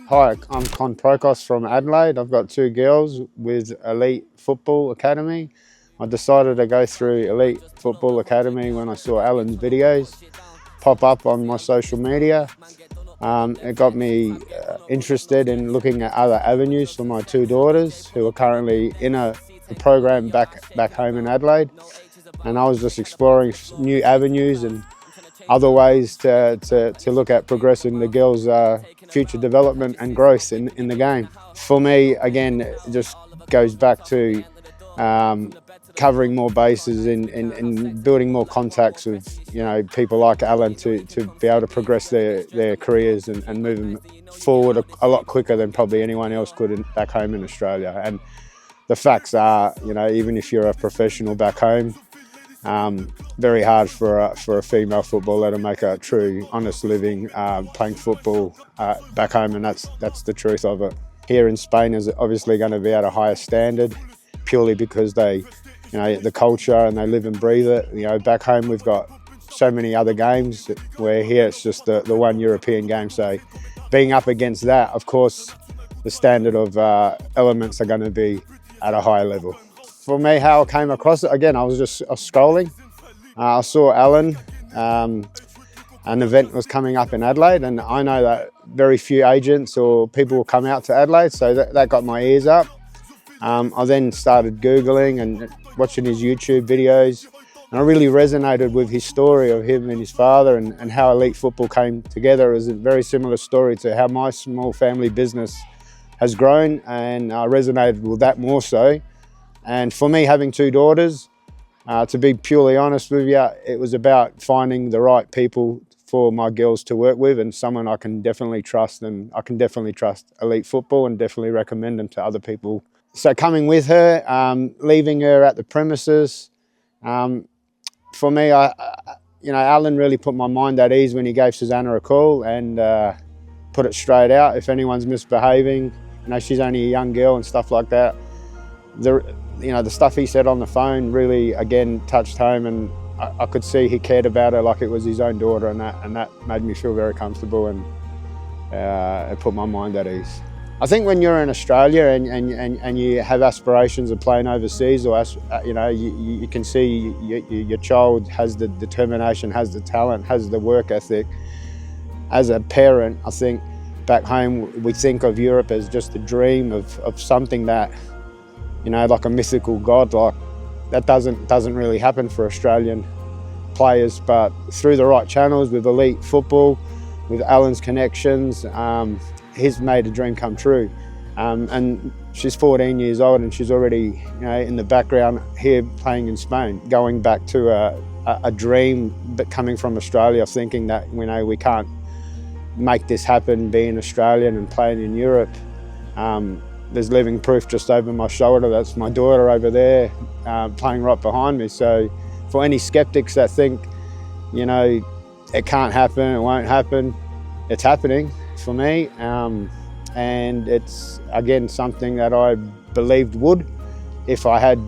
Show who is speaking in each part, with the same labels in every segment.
Speaker 1: Hi, I'm Con Prokos from Adelaide. I've got two girls with Elite Football Academy. I decided to go through Elite Football Academy when I saw Alan's videos pop up on my social media. It got me interested in looking at other avenues for my two daughters who are currently in a program back home in Adelaide. And I was just exploring new avenues and other ways to look at progressing the girls' future development and growth in the game. For me, again, it just goes back to covering more bases in building more contacts with people like Alan to be able to progress their careers and move them forward a lot quicker than probably anyone else could back home in Australia. And the facts are, even if you're a professional back home, very hard for a female footballer to make a true, honest living playing football back home, and that's the truth of it. Here in Spain is obviously going to be at a higher standard, purely because they, the culture and they live and breathe it. Back home we've got so many other games, where here it's just the one European game. So being up against that, of course, the standard of elements are going to be at a higher level. For me, how I came across it, again, I was scrolling. I saw Alan, an event was coming up in Adelaide, and I know that very few agents or people will come out to Adelaide, so that got my ears up. I then started Googling and watching his YouTube videos, and I really resonated with his story of him and his father and how Elite Football came together. It was a very similar story to how my small family business has grown, and I resonated with that more so. And for me, having two daughters, to be purely honest with you, it was about finding the right people for my girls to work with, and someone I can definitely trust, and I can definitely trust Elite Football and definitely recommend them to other people. So coming with her, leaving her at the premises, for me, Alan really put my mind at ease when he gave Susanna a call and put it straight out. If anyone's misbehaving, she's only a young girl and stuff like that. The stuff he said on the phone really, again, touched home, and I could see he cared about her like it was his own daughter, and that made me feel very comfortable, and it put my mind at ease. I think when you're in Australia and you have aspirations of playing overseas, or you can see your child has the determination, has the talent, has the work ethic. As a parent, I think back home we think of Europe as just a dream of something that, like a mythical god. Like that doesn't really happen for Australian players. But through the right channels, with Elite Football, with Alan's connections, he's made a dream come true. And she's 14 years old, and she's already, in the background here playing in Spain, going back to a dream, but coming from Australia, thinking that we can't make this happen, being Australian and playing in Europe. There's living proof just over my shoulder. That's my daughter over there playing right behind me. So for any skeptics that think, it can't happen, it won't happen, it's happening for me. And it's, again, something that I believed would, if I had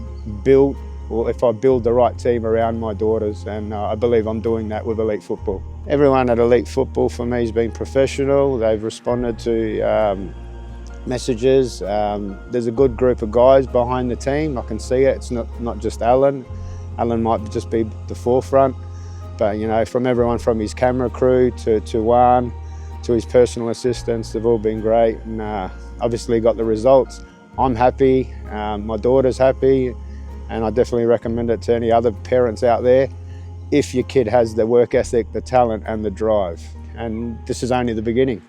Speaker 1: built, or if I build the right team around my daughters. And I believe I'm doing that with Elite Football. Everyone at Elite Football for me has been professional. They've responded to messages. There's a good group of guys behind the team. I can see it. It's not just Alan. Alan might just be the forefront, but from everyone from his camera crew to Juan to his personal assistants, they've all been great, and obviously got the results. I'm happy, my daughter's happy, and I definitely recommend it to any other parents out there if your kid has the work ethic, the talent and the drive. And this is only the beginning.